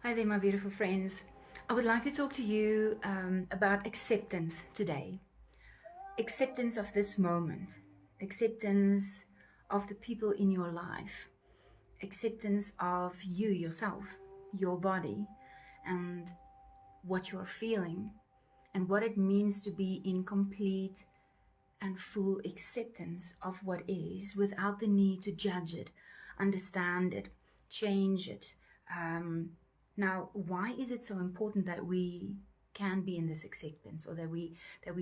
Hi there, my beautiful friends. I would like to talk to you about acceptance today. Acceptance of this moment, acceptance of the people in your life, acceptance of you yourself, your body, and what you're feeling, and what it means to be in complete and full acceptance of what is without the need to judge it, understand it, change it. Now, why is it so important that we can be in this acceptance, or that we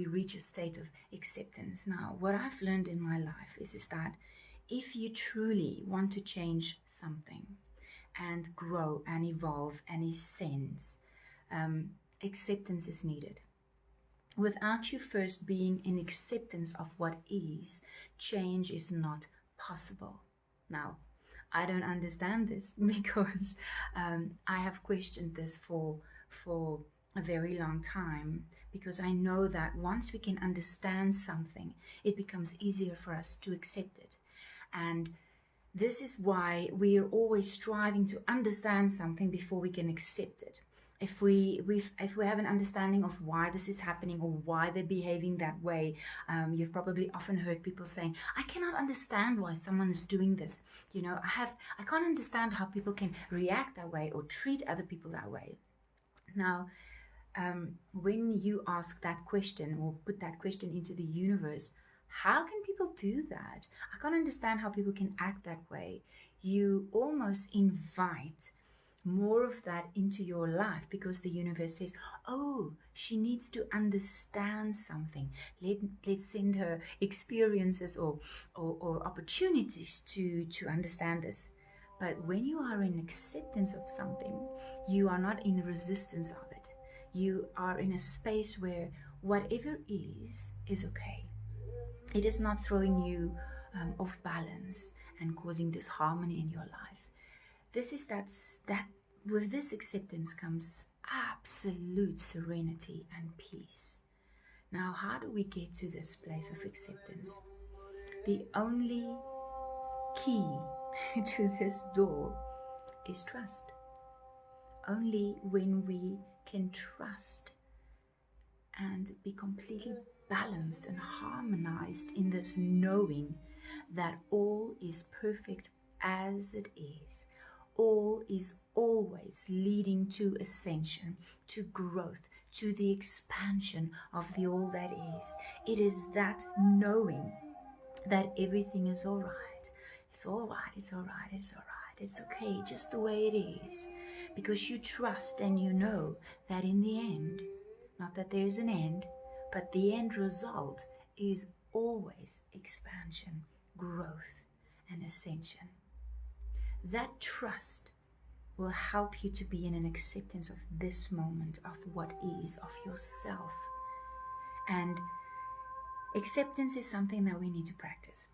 reach a state of acceptance? Now, what I've learned in my life is that if you truly want to change something and grow and evolve and ascend, acceptance is needed. Without you first being in acceptance of what is, change is not possible. Now, I don't understand this because I have questioned this for a very long time, because I know that once we can understand something, it becomes easier for us to accept it. And this is why we are always striving to understand something before we can accept it. If we have an understanding of why this is happening or why they're behaving that way, you've probably often heard people saying, "I cannot understand why someone is doing this. I can't understand how people can react that way or treat other people that way." Now, when you ask that question or put that question into the universe, how can people do that? I can't understand how people can act that way. You almost invite more of that into your life, because the universe says, "Oh, she needs to understand something. Let's send her experiences or opportunities to understand this." But when you are in acceptance of something, you are not in resistance of it. You are in a space where whatever is okay. It is not throwing you off balance and causing disharmony in your life. This is that with this acceptance comes absolute serenity and peace. Now, how do we get to this place of acceptance? The only key to this door is trust. Only when we can trust and be completely balanced and harmonized in this knowing that all is perfect as it is. All is always leading to ascension, to growth, to the expansion of the all that is. It is that knowing that everything is all right. It's all right, it's all right, it's all right. It's okay just the way it is. Because you trust and you know that in the end, not that there's an end, but the end result is always expansion, growth, and ascension. That trust will help you to be in an acceptance of this moment, of what is, of yourself. And acceptance is something that we need to practice.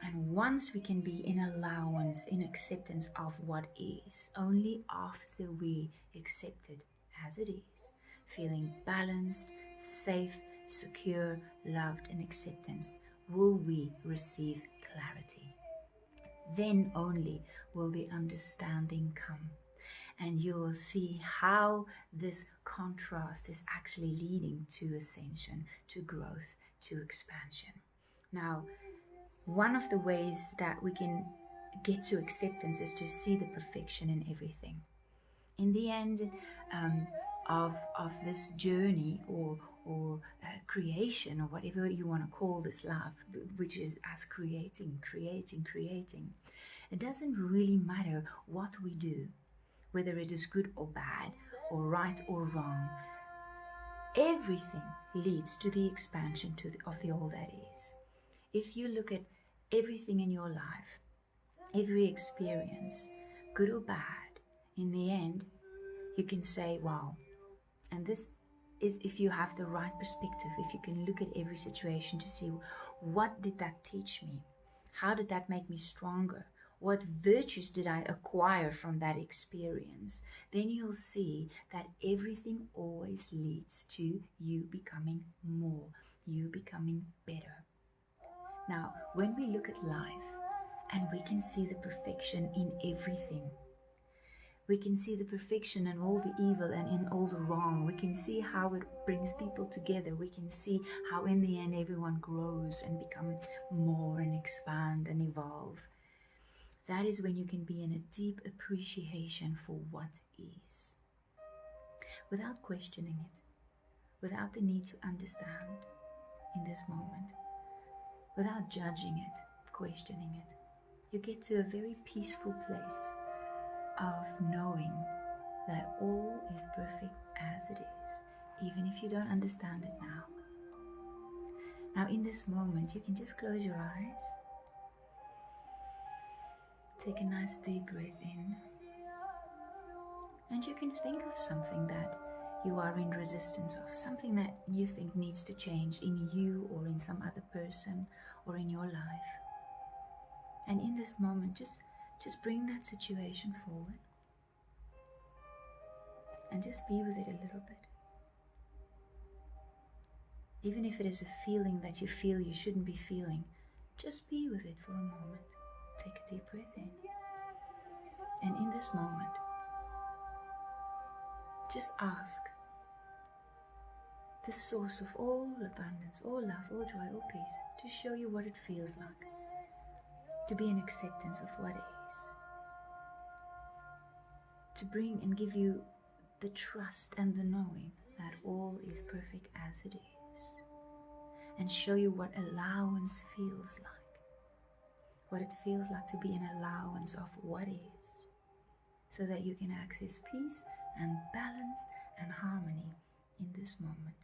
And once we can be in allowance, in acceptance of what is, only after we accept it as it is, feeling balanced, safe, secure, loved, and acceptance, will we receive clarity. Then only will the understanding come, and you will see how this contrast is actually leading to ascension, to growth, to expansion. Now, one of the ways that we can get to acceptance is to see the perfection in everything. In the end of this journey or creation, or whatever you want to call this love, which is us creating. It doesn't really matter what we do, whether it is good or bad, or right or wrong. Everything leads to the expansion of the all that is. If you look at everything in your life, every experience, good or bad, in the end, you can say, wow. And this is if you have the right perspective, if you can look at every situation to see, what did that teach me? How did that make me stronger? What virtues did I acquire from that experience? Then you'll see that everything always leads to you becoming more, you becoming better. Now, when we look at life and we can see the perfection in everything, We can see the perfection and all the evil and in all the wrong. We can see how it brings people together. We can see how in the end everyone grows and become more and expand and evolve. That is when you can be in a deep appreciation for what is, without questioning it, without the need to understand in this moment, without judging it, questioning it. You get to a very peaceful place of knowing that all is perfect as it is, even if you don't understand it now. Now in this moment, you can just close your eyes, take a nice deep breath in, and you can think of something that you are in resistance of, something that you think needs to change in you or in some other person or in your life. And in this moment, just bring that situation forward and just be with it a little bit. Even if it is a feeling that you feel you shouldn't be feeling, just be with it for a moment. Take a deep breath in. And in this moment, just ask the source of all abundance, all love, all joy, all peace, to show you what it feels like to be in acceptance of what is, to bring and give you the trust and the knowing that all is perfect as it is, and show you what allowance feels like, what it feels like to be an allowance of what is, so that you can access peace and balance and harmony in this moment,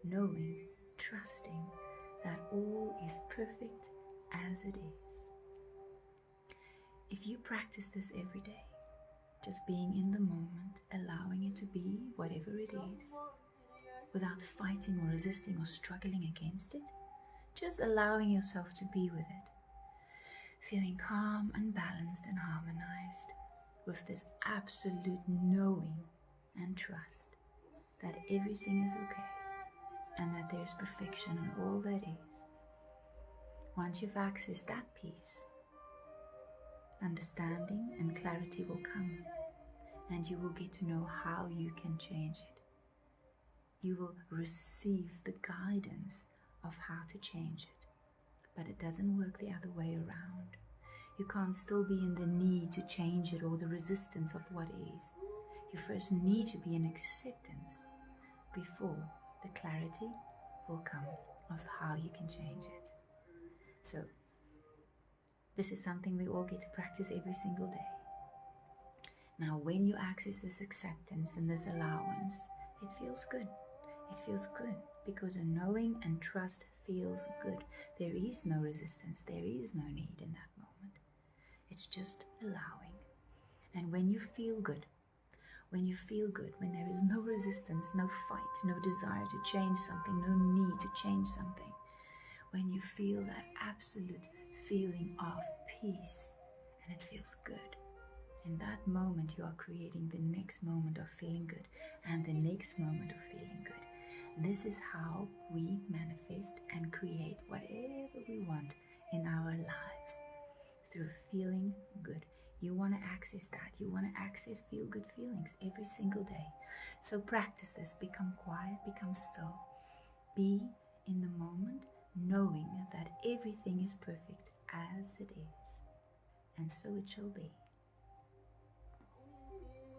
knowing, trusting that all is perfect as it is. If you practice this every day, just being in the moment, allowing it to be whatever it is, without fighting or resisting or struggling against it, just allowing yourself to be with it, feeling calm and balanced and harmonized with this absolute knowing and trust that everything is okay and that there is perfection in all that is. Once you've accessed that peace, understanding and clarity will come, and you will get to know how you can change it. You will receive the guidance of how to change it, but it doesn't work the other way around. You can't still be in the need to change it or the resistance of what is. You first need to be in acceptance before the clarity will come of how you can change it. So, this is something we all get to practice every single day. Now, when you access this acceptance and this allowance, it feels good. It feels good because a knowing and trust feels good. There is no resistance. There is no need in that moment. It's just allowing. And when you feel good, when there is no resistance, no fight, no desire to change something, no need to change something, when you feel that absolute feeling of peace and it feels good, in that moment you are creating the next moment of feeling good and the next moment of feeling good. This is how we manifest and create whatever we want in our lives, through feeling good. You want to access that. You want to access feel-good feelings every single day. So practice this. Become quiet. Become still. Be in the moment, knowing that everything is perfect as it is. And so it shall be.